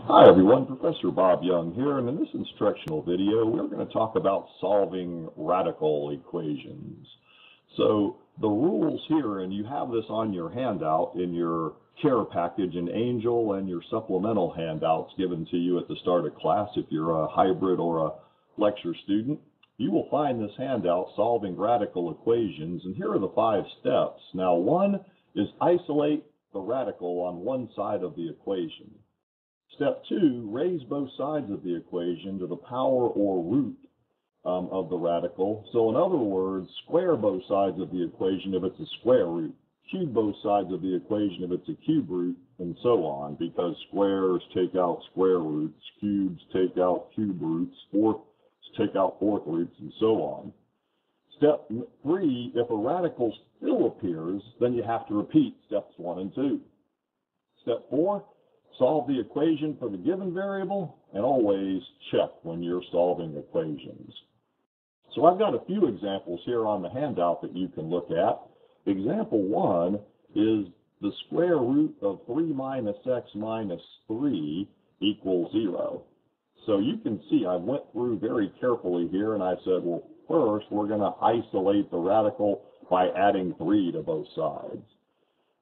Hi everyone, Professor Bob Young here, and in this instructional video we're going to talk about solving radical equations. So the rules here, and you have this on your handout in your care package in Angel and your supplemental handouts given to you at the start of class if you're a hybrid or a lecture student. You will find this handout, Solving Radical Equations, and here are the 5 steps. Now one is isolate the radical on one side of the equation. Step 2, raise both sides of the equation to the power or root of the radical. So in other words, square both sides of the equation if it's a square root, cube both sides of the equation if it's a cube root, and so on, because squares take out square roots, cubes take out cube roots, fourths take out fourth roots, and so on. Step 3, if a radical still appears, then you have to repeat steps 1 and 2. Step 4, solve the equation for the given variable, and always check when you're solving equations. So I've got a few examples here on the handout that you can look at. Example 1 is the square root of 3 minus x minus 3 equals 0. So you can see I went through very carefully here, and I said, well, first we're going to isolate the radical by adding 3 to both sides.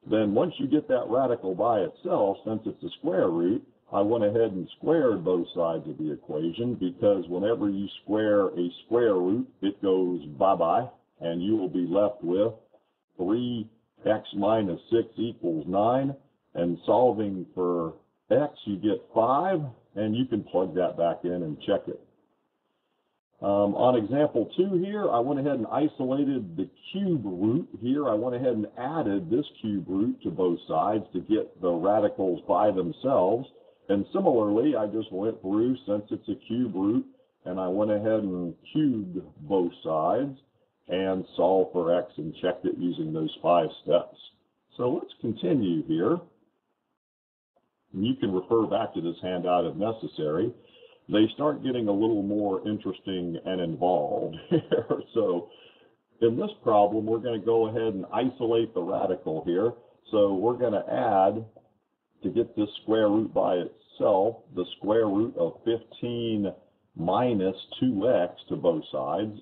Then once you get that radical by itself, since it's a square root, I went ahead and squared both sides of the equation, because whenever you square a square root, it goes bye-bye, and you will be left with 3x minus 6 equals 9, and solving for x, you get 5, and you can plug that back in and check it. On example 2 here, I went ahead and isolated the cube root here. I went ahead and added this cube root to both sides to get the radicals by themselves. And similarly, I just went through, since it's a cube root, and I went ahead and cubed both sides and solved for x and checked it using those 5 steps. So let's continue here. You can refer back to this handout if necessary. They start getting a little more interesting and involved here. So in this problem, we're going to go ahead and isolate the radical here. So we're going to add, to get this square root by itself, the square root of 15 minus 2x to both sides.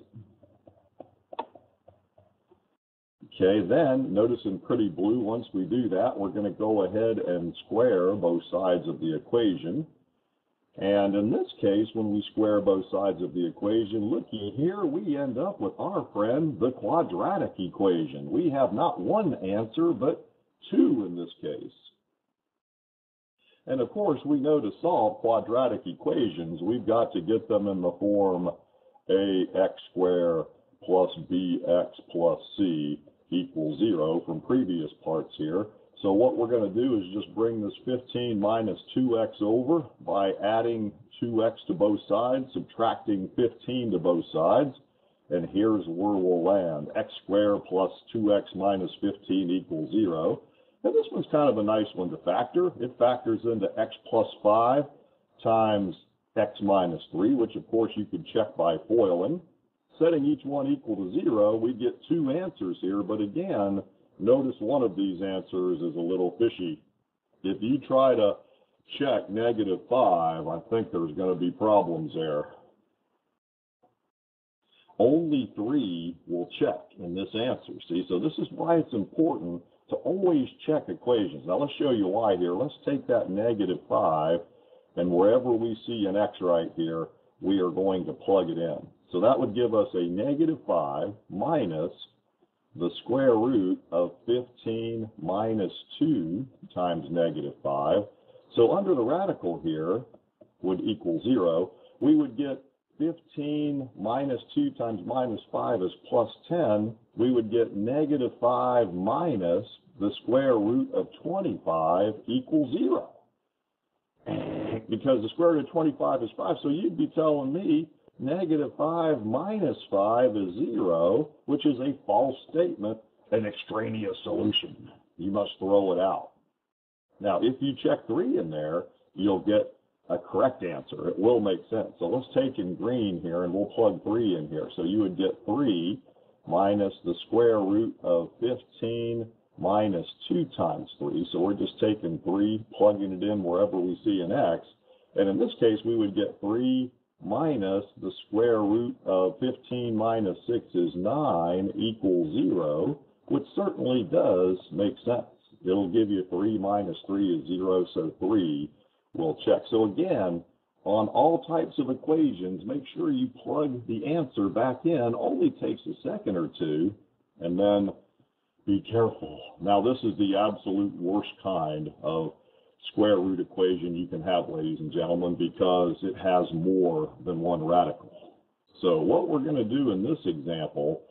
Okay, then notice in pretty blue, once we do that, we're going to go ahead and square both sides of the equation. And in this case, when we square both sides of the equation, looky here, we end up with our friend, the quadratic equation. We have not one answer, but 2 in this case. And of course, we know to solve quadratic equations, we've got to get them in the form ax squared plus bx plus c equals 0 from previous parts here. So what we're going to do is just bring this 15 minus 2x over by adding 2x to both sides, subtracting 15 to both sides, and here's where we'll land. X squared plus 2x minus 15 equals 0. And this one's kind of a nice one to factor. It factors into x plus 5 times x minus 3, which of course you could check by FOILing. Setting each one equal to 0, we get 2 answers here, but again, notice one of these answers is a little fishy. If you try to check -5, I think there's going to be problems there. Only 3 will check in this answer. See, so this is why it's important to always check equations. Now let's show you why here. Let's take that -5, and wherever we see an x right here, we are going to plug it in. So that would give us a -5 minus the square root of 15 minus 2 times -5. So under the radical here would equal 0. We would get 15 minus 2 times -5 is plus 10. We would get -5 minus the square root of 25 equals 0. Because the square root of 25 is 5. So you'd be telling me -5 minus 5 is 0, which is a false statement, an extraneous solution. You must throw it out. Now, if you check 3 in there, you'll get a correct answer. It will make sense. So let's take in green here, and we'll plug 3 in here. So you would get 3 minus the square root of 15 minus 2 times 3. So we're just taking 3, plugging it in wherever we see an x. And in this case, we would get 3 minus the square root of 15 minus 6 is 9 equals 0, which certainly does make sense. It'll give you 3 minus 3 is 0, so 3 will check. So again, on all types of equations, make sure you plug the answer back in. Only takes a second or two, and then be careful. Now, this is the absolute worst kind of square root equation you can have, ladies and gentlemen, because it has more than one radical. So what we're going to do in this example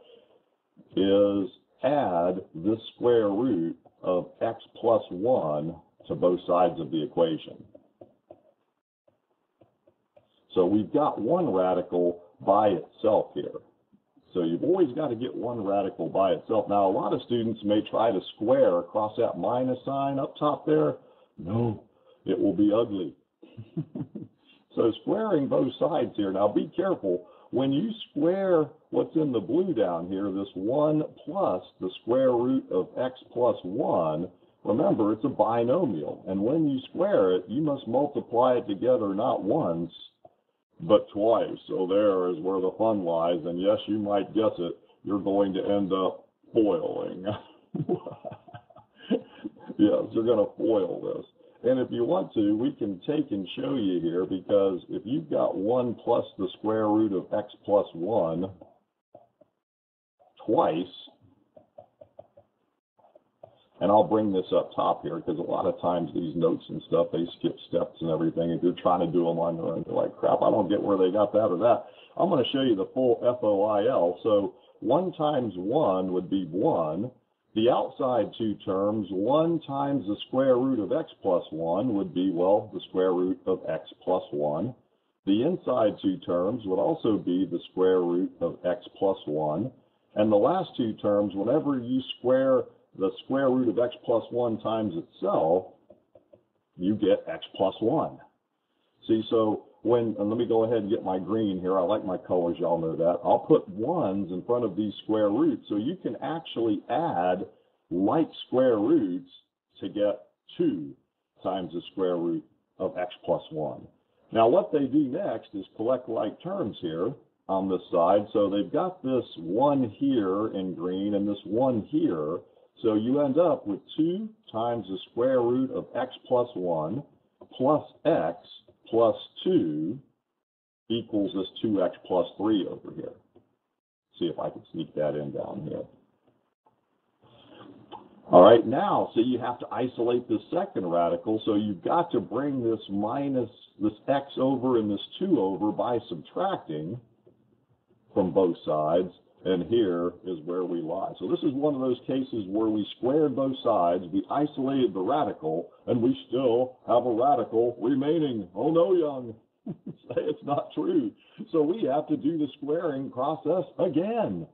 is add this square root of x plus 1 to both sides of the equation. So we've got one radical by itself here. So you've always got to get one radical by itself. Now, a lot of students may try to square across that minus sign up top there. No, it will be ugly. So squaring both sides here. Now, be careful. When you square what's in the blue down here, this 1 plus the square root of x plus 1, remember, it's a binomial. And when you square it, you must multiply it together not once, but twice. So there is where the fun lies. And yes, you might guess it, you're going to end up foiling. Yes, you're going to foil this. And if you want to, we can take and show you here, because if you've got 1 plus the square root of x plus 1 twice, and I'll bring this up top here, because a lot of times these notes and stuff, they skip steps and everything. If you're trying to do them on your own, you're like, crap, I don't get where they got that or that. I'm going to show you the full FOIL. So 1 times 1 would be 1. The outside two terms, 1 times the square root of x plus 1 would be, well, the square root of x plus 1. The inside two terms would also be the square root of x plus 1. And the last two terms, whenever you square the square root of x plus 1 times itself, you get x plus 1. See, so and let me go ahead and get my green here. I like my colors, y'all know that. I'll put 1s in front of these square roots, so you can actually add like square roots to get 2 times the square root of x plus 1. Now, what they do next is collect like terms here on this side. So they've got this 1 here in green and this 1 here. So you end up with 2 times the square root of x plus 1 plus x plus 2 equals this 2x plus 3 over here. See if I can sneak that in down here. All right, now, so you have to isolate the second radical, so you've got to bring this minus, this x over and this 2 over by subtracting from both sides, and here is where we lie. So this is one of those cases where we squared both sides, we isolated the radical, and we still have a radical remaining. Oh no, Young, say it's not true. So we have to do the squaring process again.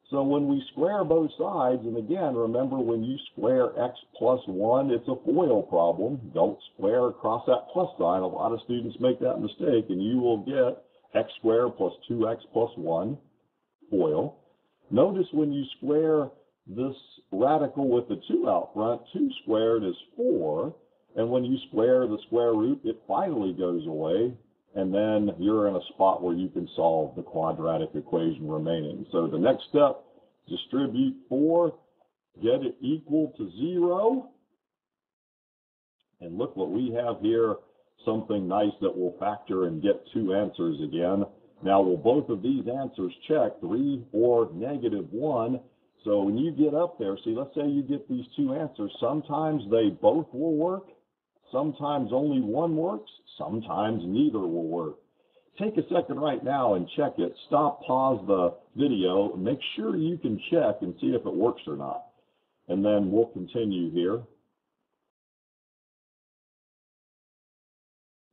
So when we square both sides, and again, remember when you square x plus 1, it's a FOIL problem. Don't square across that plus sign. A lot of students make that mistake, and you will get x squared plus 2x plus 1, FOIL. Notice when you square this radical with the 2 out front, 2 squared is 4, and when you square the square root, it finally goes away, and then you're in a spot where you can solve the quadratic equation remaining. So the next step, distribute 4, get it equal to 0, and look what we have here, something nice that will factor and get 2 answers again. Now, will both of these answers check, 3 or -1? So when you get up there, see, let's say you get these 2 answers. Sometimes they both will work. Sometimes only one works. Sometimes neither will work. Take a second right now and check it. Stop, pause the video, and make sure you can check and see if it works or not. And then we'll continue here.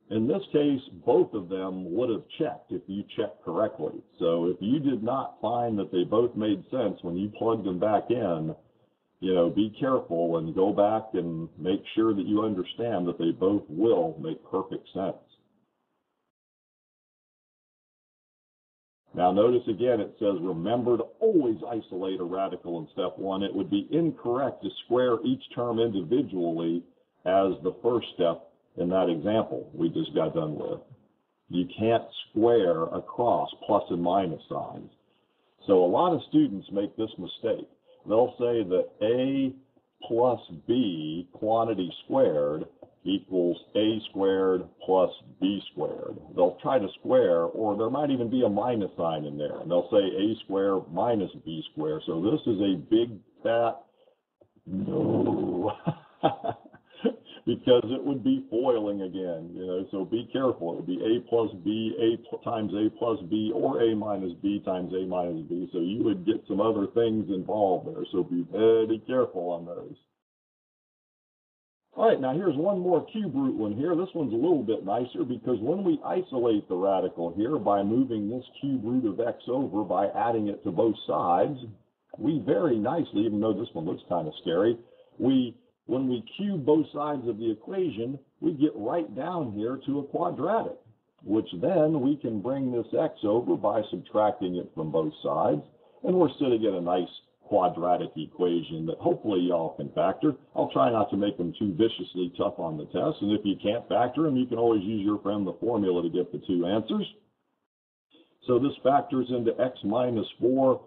In this case, both of them would have checked if you checked correctly. So if you did not find that they both made sense when you plugged them back in, be careful and go back and make sure that you understand that they both will make perfect sense. Now notice again, it says, remember to always isolate a radical in step 1. It would be incorrect to square each term individually as the first step in that example we just got done with. You can't square across plus and minus signs. So a lot of students make this mistake. They'll say that A plus B quantity squared equals A squared plus B squared. They'll try to square, or there might even be a minus sign in there, and they'll say A squared minus B squared. So this is a big fat no, because it would be foiling again, so be careful. It would be A plus B, times A plus B, or A minus B times A minus B. So you would get some other things involved there, so be very careful on those. All right, now here's one more cube root one here. This one's a little bit nicer because when we isolate the radical here by moving this cube root of x over by adding it to both sides, we very nicely, even though this one looks kind of scary, when we cube both sides of the equation, we get right down here to a quadratic, which then we can bring this x over by subtracting it from both sides, and we're sitting at a nice quadratic equation that hopefully y'all can factor. I'll try not to make them too viciously tough on the test, and if you can't factor them, you can always use your friend the formula to get the two answers. So this factors into x minus 4,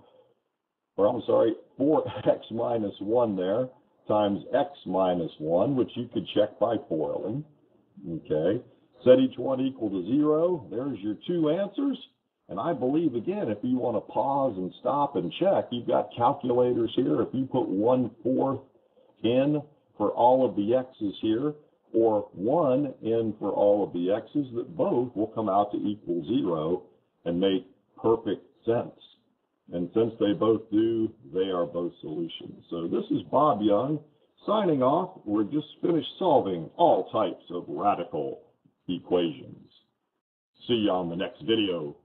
or I'm sorry, 4x minus 1 there, times x minus 1, which you could check by foiling. Okay, set each one equal to 0. There's your two answers. And I believe, again, if you want to pause and stop and check, you've got calculators here. If you put 1/4 in for all of the x's here, or 1 in for all of the x's, that both will come out to equal 0 and make perfect sense. And since they both do, they are both solutions. So this is Bob Young signing off. We're just finished solving all types of radical equations. See you on the next video.